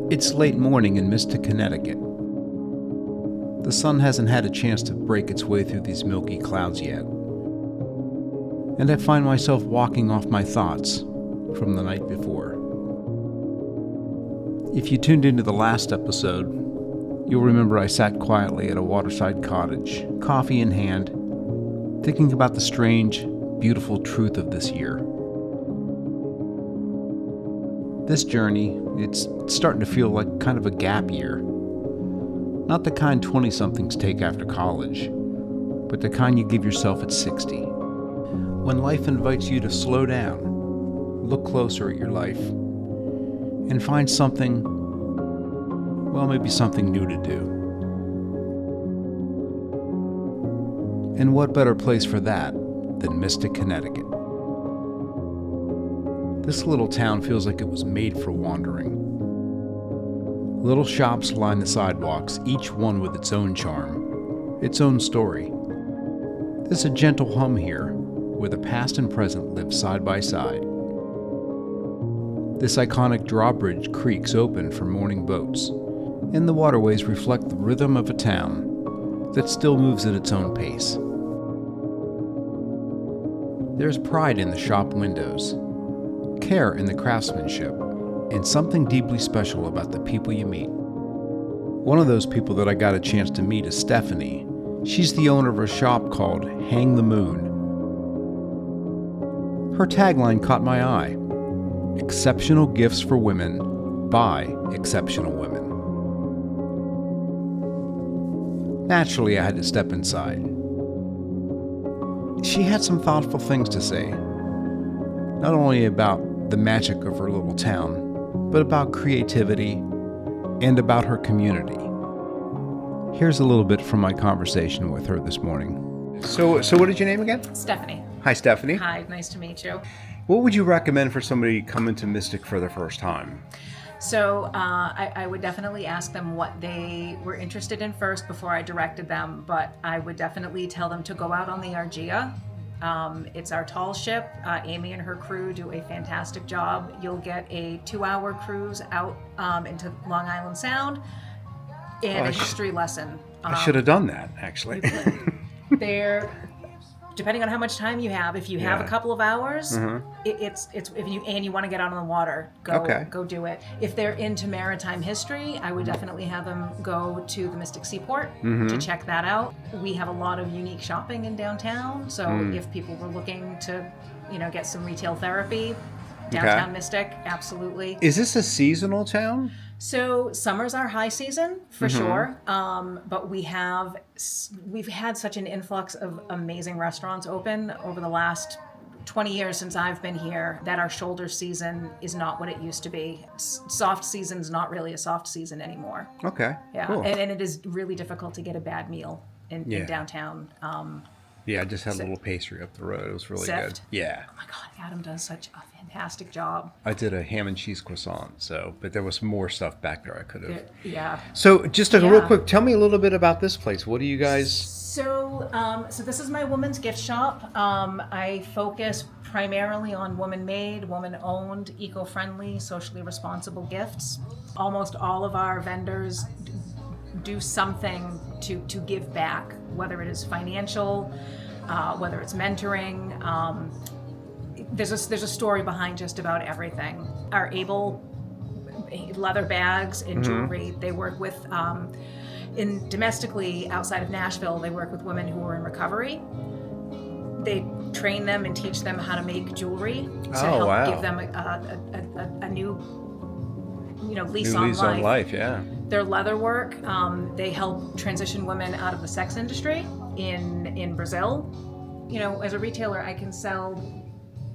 It's late morning in Mystic, Connecticut. The sun hasn't had a chance to break its way through these milky clouds yet. And I find myself walking off my thoughts from the night before. If you tuned into the last episode, you'll remember I sat quietly at a waterside cottage, coffee in hand, thinking about the strange, beautiful truth of this year. This journey, it's starting to feel like kind of a gap year. Not the kind 20-somethings take after college, but the kind you give yourself at 60. When life invites you to slow down, look closer at your life, and find something, well, maybe something new to do. And what better place for that than Mystic, Connecticut? This little town feels like it was made for wandering. Little shops line the sidewalks, each one with its own charm, its own story. There's a gentle hum here, where the past and present live side by side. This iconic drawbridge creaks open for morning boats, and the waterways reflect the rhythm of a town that still moves at its own pace. There's pride in the shop windows, care in the craftsmanship, and something deeply special about the people you meet. One of those people that I got a chance to meet is Stephanie. She's the owner of a shop called Hang the Moon. Her tagline caught my eye: exceptional gifts for women by exceptional women. Naturally, I had to step inside. She had some thoughtful things to say, not only about the magic of her little town, but about creativity and about her community. Here's a little bit from my conversation with her this morning. So what is your name again? Stephanie. Hi, Stephanie. Hi, nice to meet you. What would you recommend for somebody coming to Mystic for the first time? So I would definitely ask them what they were interested in first before I directed them, but I would definitely tell them to go out on the Argia. It's our tall ship. Amy and her crew do a fantastic job. You'll get a 2-hour cruise out into Long Island Sound and a history lesson. I should have done that, actually. They're, depending on how much time you have, if you have a couple of hours, it's if you want to get out on the water, go do it. If they're into maritime history, I would definitely have them go to the Mystic Seaport to check that out. We have a lot of unique shopping in downtown, so if people were looking to, get some retail therapy, downtown Mystic, absolutely. Is this a seasonal town? So summer's our high season for sure, but we've had such an influx of amazing restaurants open over the last 20 years since I've been here that our shoulder season is not what it used to be. Soft season's not really a soft season anymore. Okay. Yeah, cool. and it is really difficult to get a bad meal in downtown. Yeah, I just had a little pastry up the road. It was really good. Yeah. Oh my God, Adam does such a fantastic job. I did a ham and cheese croissant, but there was more stuff back there I could have. Yeah. So just real quick, tell me a little bit about this place. What do you guys... So this is my woman's gift shop. I focus primarily on woman-made, woman-owned, eco-friendly, socially responsible gifts. Almost all of our vendors do something to give back, whether it is financial, whether it's mentoring. There's a story behind just about everything. Our Able leather bags and jewelry, they work with, domestically outside of Nashville, they work with women who are in recovery. They train them and teach them how to make jewelry to help give them a new lease on life. Yeah. Their leather work, they help transition women out of the sex industry in Brazil. As a retailer, I can sell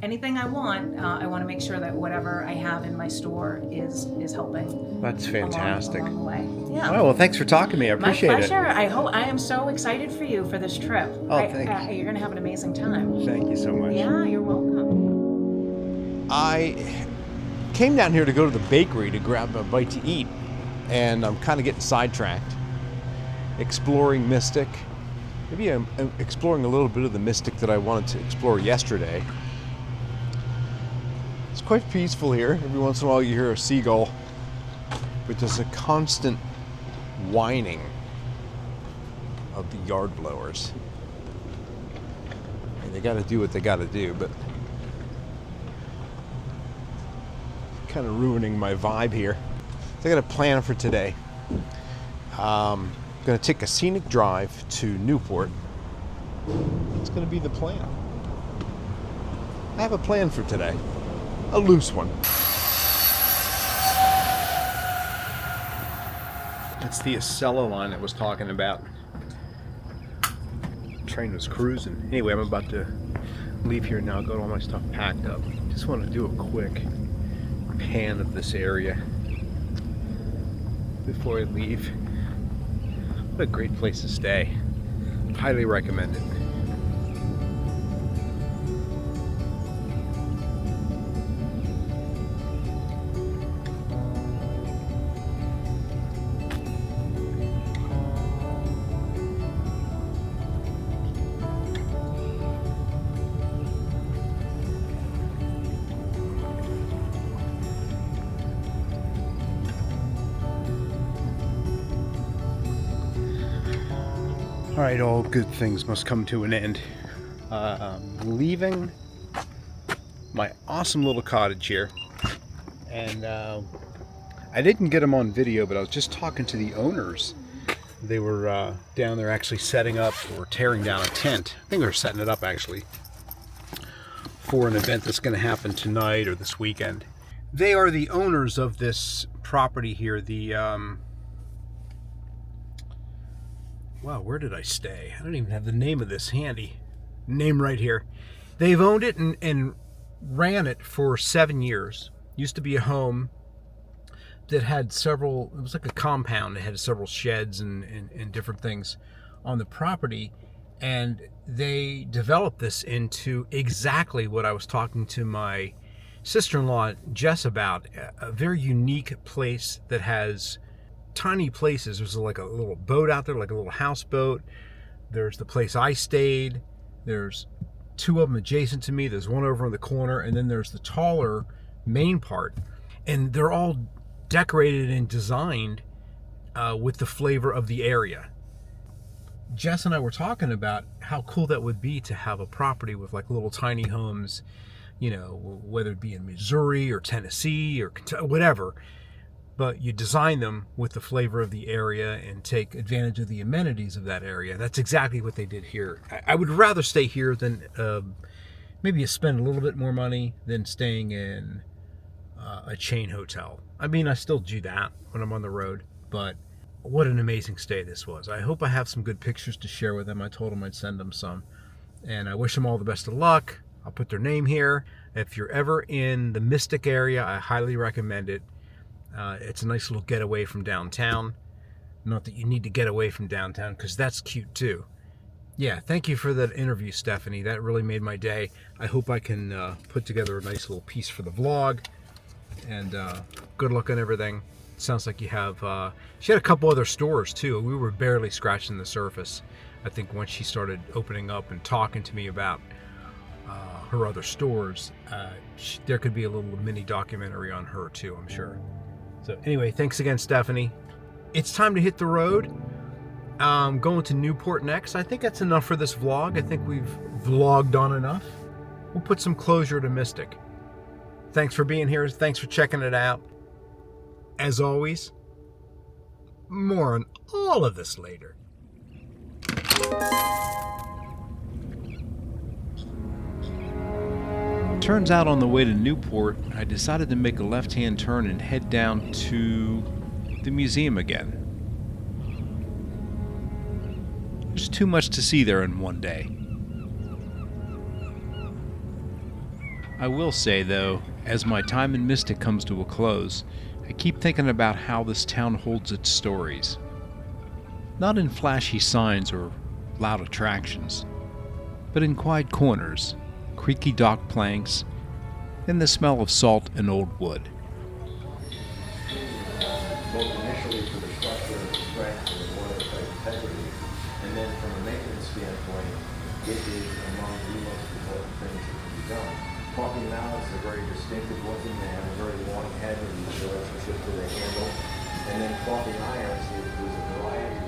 anything I want. I want to make sure that whatever I have in my store is helping. That's fantastic. Along the way. Yeah. Oh, well, thanks for talking to me. I appreciate it. My pleasure. I am so excited for you for this trip. Oh, thanks. You're going to have an amazing time. Thank you so much. Yeah, you're welcome. I came down here to go to the bakery to grab a bite to eat, and I'm kind of getting sidetracked, exploring Mystic. Maybe I'm exploring a little bit of the Mystic that I wanted to explore yesterday. It's It's quite peaceful here. Every once in a while you hear a seagull, but there's a constant whining of the yard blowers. I mean, they got to do what they got to do, but kind of ruining my vibe here. So I got a plan for today. I'm going to take a scenic drive to Newport. It's going to be the plan. I have a plan for today. A loose one. That's the Acela line I was talking about. Train was cruising. Anyway, I'm about to leave here now. Got all my stuff packed up. Just want to do a quick pan of this area before I leave. What a great place to stay. Highly recommend it. All right, all good things must come to an end. Leaving my awesome little cottage here, and I didn't get them on video, but I was just talking to the owners. They were down there actually setting up or tearing down a tent. I think they were setting it up actually for an event that's going to happen tonight or this weekend. They are the owners of this property here. The wow, where did I stay? I don't even have the name of this handy. Name right here. They've owned it and ran it for 7 years. Used to be a home that had several, it was like a compound. It had several sheds and different things on the property. And they developed this into exactly what I was talking to my sister-in-law, Jess, about. A very unique place that has tiny places. There's like a little boat out there, like a little houseboat. There's the place I stayed. There's two of them adjacent to me. There's one over in the corner, and then there's the taller main part. And they're all decorated and designed with the flavor of the area. Jess and I were talking about how cool that would be to have a property with like little tiny homes, you know, whether it be in Missouri or Tennessee or Kentucky, whatever. But you design them with the flavor of the area and take advantage of the amenities of that area. That's exactly what they did here. I would rather stay here than maybe spend a little bit more money than staying in a chain hotel. I mean, I still do that when I'm on the road, but what an amazing stay this was. I hope I have some good pictures to share with them. I told them I'd send them some, and I wish them all the best of luck. I'll put their name here. If you're ever in the Mystic area, I highly recommend it. It's a nice little getaway from downtown. Not that you need to get away from downtown, because that's cute too. Yeah, thank you for that interview, Stephanie. That really made my day. I hope I can put together a nice little piece for the vlog. And good luck on everything. Sounds like you have... she had a couple other stores too. We were barely scratching the surface. I think once she started opening up and talking to me about her other stores, there could be a little mini documentary on her too, I'm sure. So anyway, thanks again, Stephanie. It's time to hit the road. Going to Newport next. I think that's enough for this vlog. I think we've vlogged on enough. We'll put some closure to Mystic. Thanks for being here. Thanks for checking it out. As always, more on all of this later. Turns out on the way to Newport, I decided to make a left-hand turn and head down to the museum again. There's too much to see there in one day. I will say, though, as my time in Mystic comes to a close, I keep thinking about how this town holds its stories. Not in flashy signs or loud attractions, but in quiet corners, creaky dock planks, and the smell of salt and old wood. Both initially for the structure and the strength and the watertight integrity, and then from a maintenance standpoint, it is among the most important things that can be done. Talking now. It's a very distinctive looking. They have a very long head in relationship to the handle. And then Flopping Irons, there's a variety of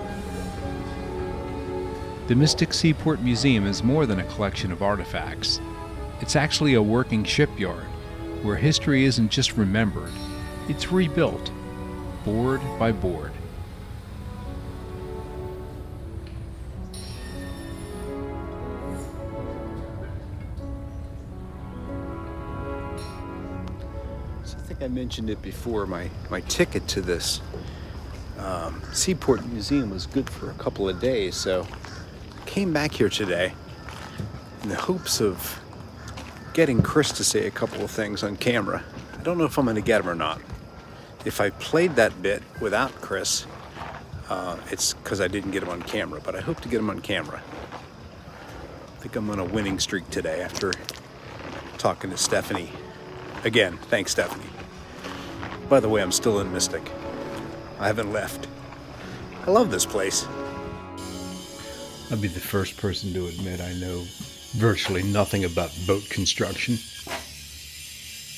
The Mystic Seaport Museum is more than a collection of artifacts. It's actually a working shipyard where history isn't just remembered, it's rebuilt, board by board. So I think I mentioned it before, my ticket to this Seaport Museum was good for a couple of days, so I came back here today in the hopes of getting Chris to say a couple of things on camera. I don't know if I'm going to get him or not. If I played that bit without Chris, it's because I didn't get him on camera, but I hope to get him on camera. I think I'm on a winning streak today after talking to Stephanie. Again, thanks, Stephanie. By the way, I'm still in Mystic. I haven't left. I love this place. I'll be the first person to admit I know virtually nothing about boat construction,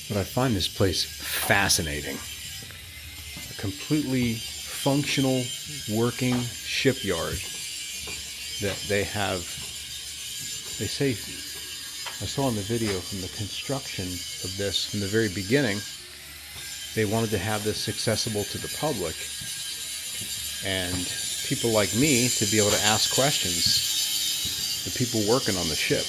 but I find this place fascinating. A completely functional, working shipyard that they have. They say, I saw in the video from the construction of this from the very beginning, they wanted to have this accessible to the public and people like me to be able to ask questions, the people working on the ship.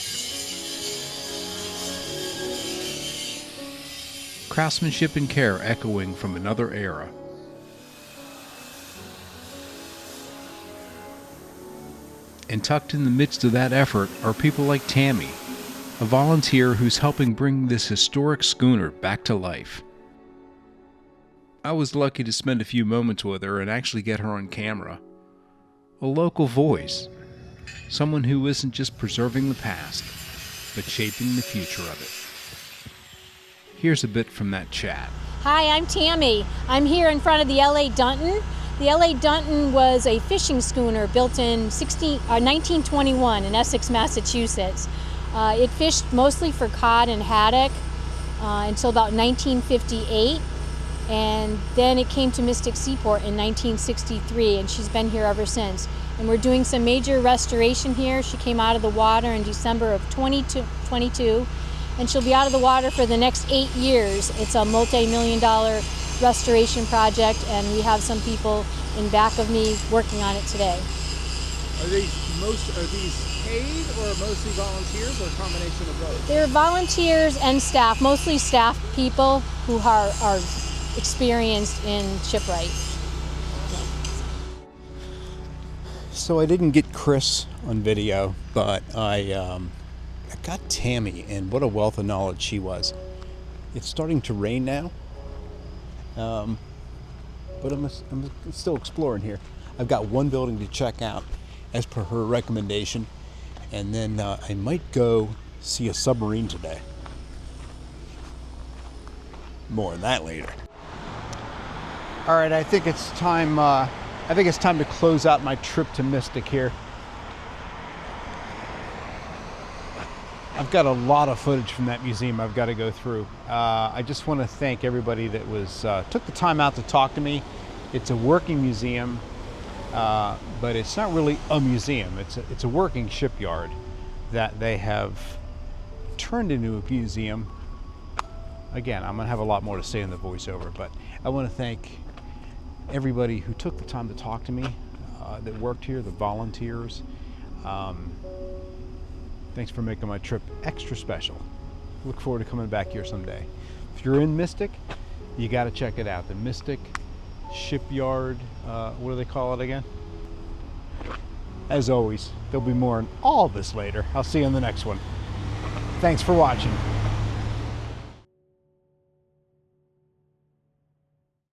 Craftsmanship and care echoing from another era. And tucked in the midst of that effort are people like Tammy, a volunteer who's helping bring this historic schooner back to life. I was lucky to spend a few moments with her and actually get her on camera. A local voice, someone who isn't just preserving the past, but shaping the future of it. Here's a bit from that chat. Hi, I'm Tammy. I'm here in front of the L.A. Dunton. The L.A. Dunton was a fishing schooner built in 1921 in Essex, Massachusetts. It fished mostly for cod and haddock until about 1958. And then it came to Mystic Seaport in 1963, and she's been here ever since. And we're doing some major restoration here. She came out of the water in December of 2022, and she'll be out of the water for the next 8 years. It's a multi-million-dollar restoration project, and we have some people in back of me working on it today. Are these paid or mostly volunteers, or a combination of both? They're volunteers and staff, mostly staff people who are experienced in shipwright. So I didn't get Chris on video, but I got Tammy, and what a wealth of knowledge she was. It's starting to rain now, but I'm still exploring here. I've got one building to check out as per her recommendation, and then I might go see a submarine today. More on that later. All right, I think it's time to close out my trip to Mystic here. I've got a lot of footage from that museum I've got to go through. I just want to thank everybody that took the time out to talk to me. It's a working museum, but it's not really a museum. It's a working shipyard that they have turned into a museum. Again, I'm gonna have a lot more to say in the voiceover, but I want to thank everybody who took the time to talk to me, that worked here, the volunteers. Thanks for making my trip extra special. Look forward to coming back here someday. If you're in Mystic, you got to check it out. The Mystic Shipyard, what do they call it again? As always, there'll be more on all of this later. I'll see you on the next one. Thanks for watching.